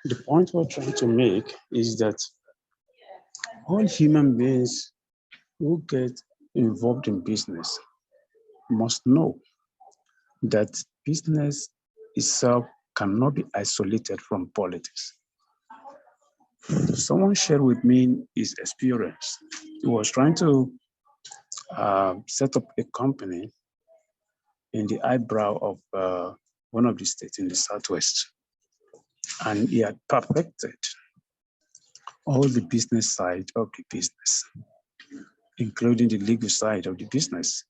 The point we're trying to make is that all human beings who get involved in business must know that business itself cannot be isolated from politics. Someone shared with me his experience. He was trying to set up a company in the eyebrow of one of the states in the Southwest. And he had perfected all the business side of the business, including the legal side of the business.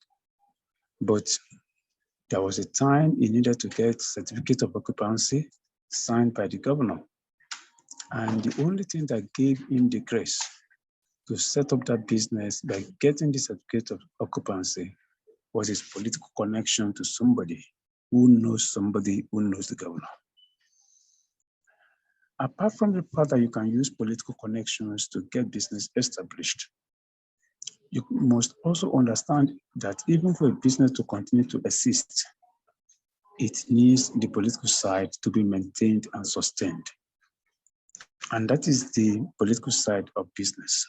But there was a time he needed to get certificate of occupancy signed by the governor. And the only thing that gave him the grace to set up that business by getting the certificate of occupancy was his political connection to somebody who knows the governor. Apart from the fact that you can use political connections to get business established, you must also understand that even for a business to continue to exist, it needs the political side to be maintained and sustained. And that is the political side of business.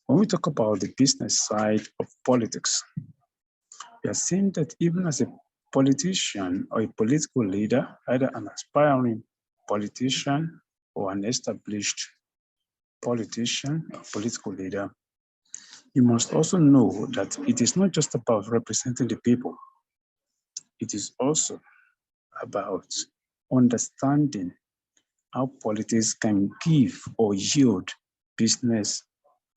When we talk about the business side of politics, we are saying that even as a politician or a political leader, either an aspiring politician or an established politician or political leader, you must also know that it is not just about representing the people. It is also about understanding how politics can give or yield business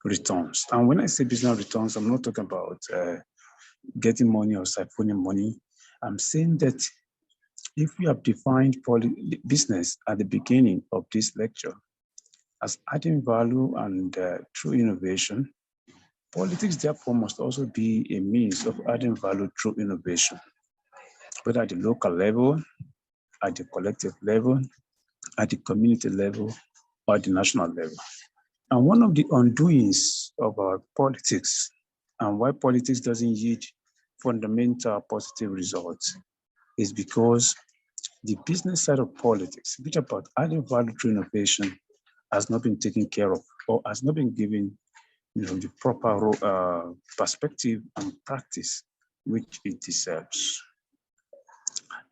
returns. And when I say business returns, I'm not talking about getting money or siphoning money. I'm saying that if we have defined business at the beginning of this lecture as adding value and through innovation, politics therefore must also be a means of adding value through innovation, whether at the local level, at the collective level, at the community level, or at the national level. And one of the undoings of our politics and why politics doesn't yield fundamental positive results is because the business side of politics, which is about adding value through innovation, has not been taken care of or has not been given the proper perspective and practice which it deserves.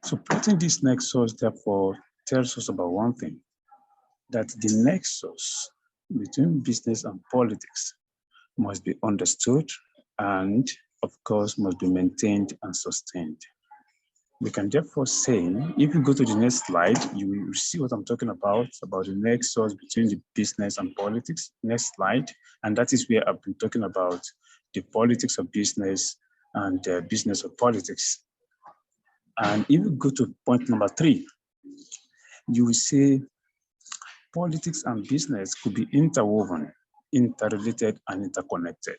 So putting this nexus, therefore, tells us about one thing, that the nexus between business and politics must be understood and, of course, must be maintained and sustained. We can therefore say, if you go to the next slide, you will see what I'm talking about the nexus between the business and politics. Next slide. And that is where I've been talking about the politics of business and business of politics. And if you go to point number 3, you will see politics and business could be interwoven, interrelated, and interconnected.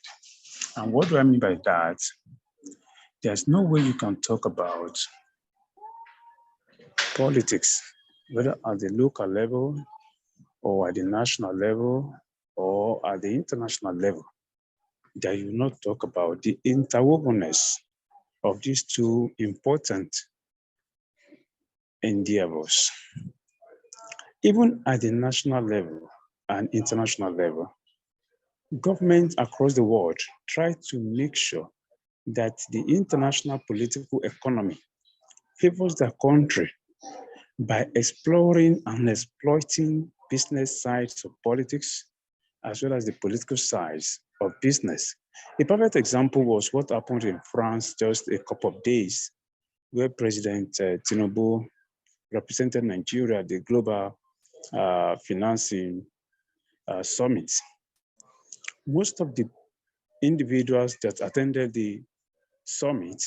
And what do I mean by that? There's no way you can talk about politics, whether at the local level or at the national level or at the international level, that you not talk about the interwovenness of these two important endeavors. Even at the national level and international level, governments across the world try to make sure that the international political economy favors their country by exploring and exploiting business sides of politics, as well as the political sides of business. A perfect example was what happened in France just a couple of days, where President Tinubu represented Nigeria at the Global Financing Summit. Most of the individuals that attended the summit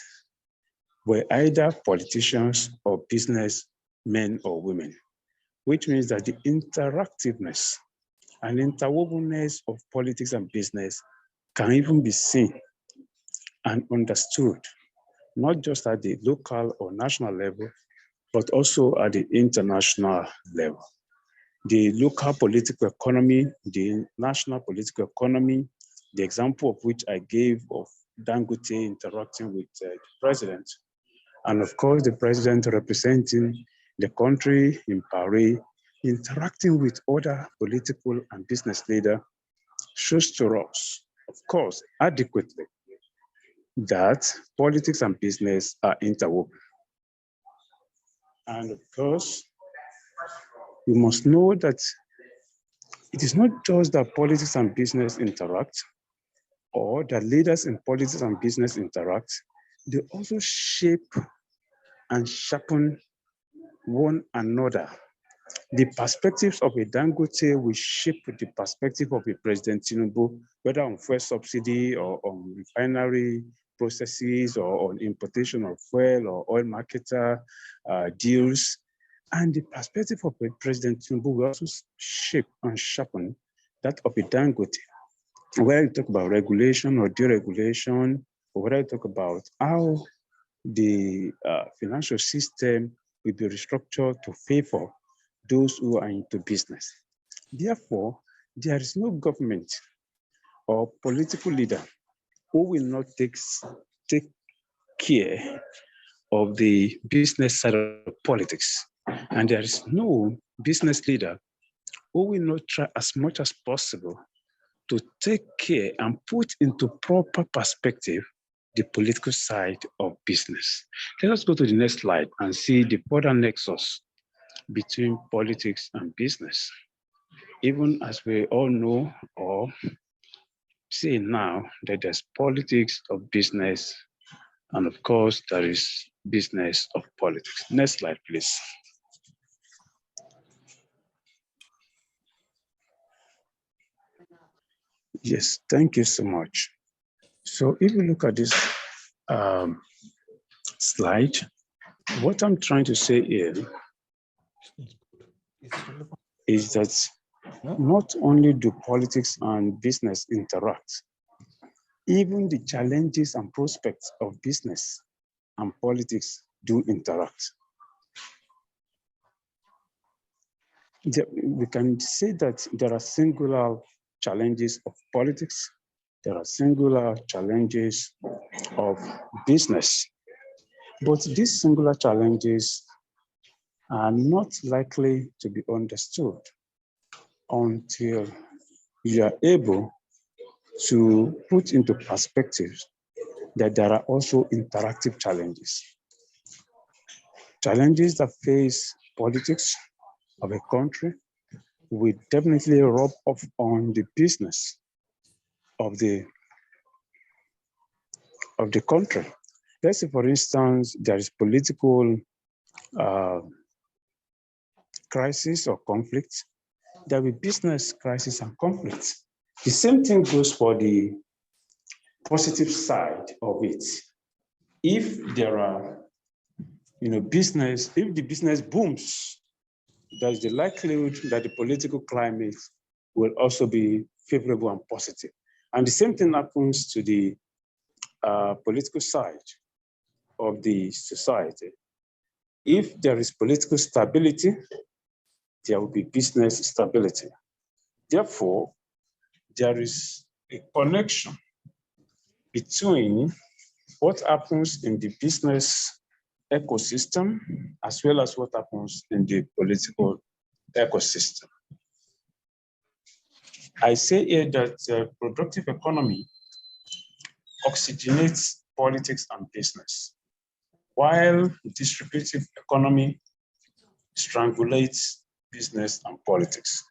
were either politicians or business men or women, which means that the interactiveness and interwovenness of politics and business can even be seen and understood, not just at the local or national level, but also at the international level. The local political economy, the national political economy, the example of which I gave of Dangote interacting with the president, and of course the president representing the country in Paris interacting with other political and business leaders shows to us, of course, adequately, that politics and business are interwoven. And of course, we must know that it is not just that politics and business interact, or that leaders in politics and business interact, they also shape and sharpen one another. The perspectives of a Dangote will shape the perspective of a President Tinubu, whether on fuel subsidy or on refinery processes or on importation of fuel or oil marketer deals. And the perspective of a President Tinubu will also shape and sharpen that of a Dangote. Whether you talk about regulation or deregulation, or whether you talk about how the financial system will be restructured to favor those who are into business. Therefore, there is no government or political leader who will not take care of the business side of politics. And there is no business leader who will not try as much as possible to take care and put into proper perspective the political side of business. Let us go to the next slide and see the further nexus between politics and business. Even as we all know or see now that there's politics of business, and of course there is business of politics. Next slide, please. Yes, thank you so much. So if you look at this slide, what I'm trying to say here is that not only do politics and business interact, even the challenges and prospects of business and politics do interact. We can say that there are singular challenges of politics, there are singular challenges of business, but these singular challenges are not likely to be understood until you are able to put into perspective that there are also interactive challenges. Challenges that face politics of a country will definitely rub off on the business of the country. Let's say, for instance, there is political crisis or conflict. There will be business crisis and conflict. The same thing goes for the positive side of it. If there are, business, if the business booms, there's the likelihood that the political climate will also be favorable and positive. And the same thing happens to the political side of the society. If there is political stability, there will be business stability. Therefore, there is a connection between what happens in the business ecosystem as well as what happens in the political ecosystem. I say here that productive economy oxygenates politics and business, while distributive economy strangulates business and politics.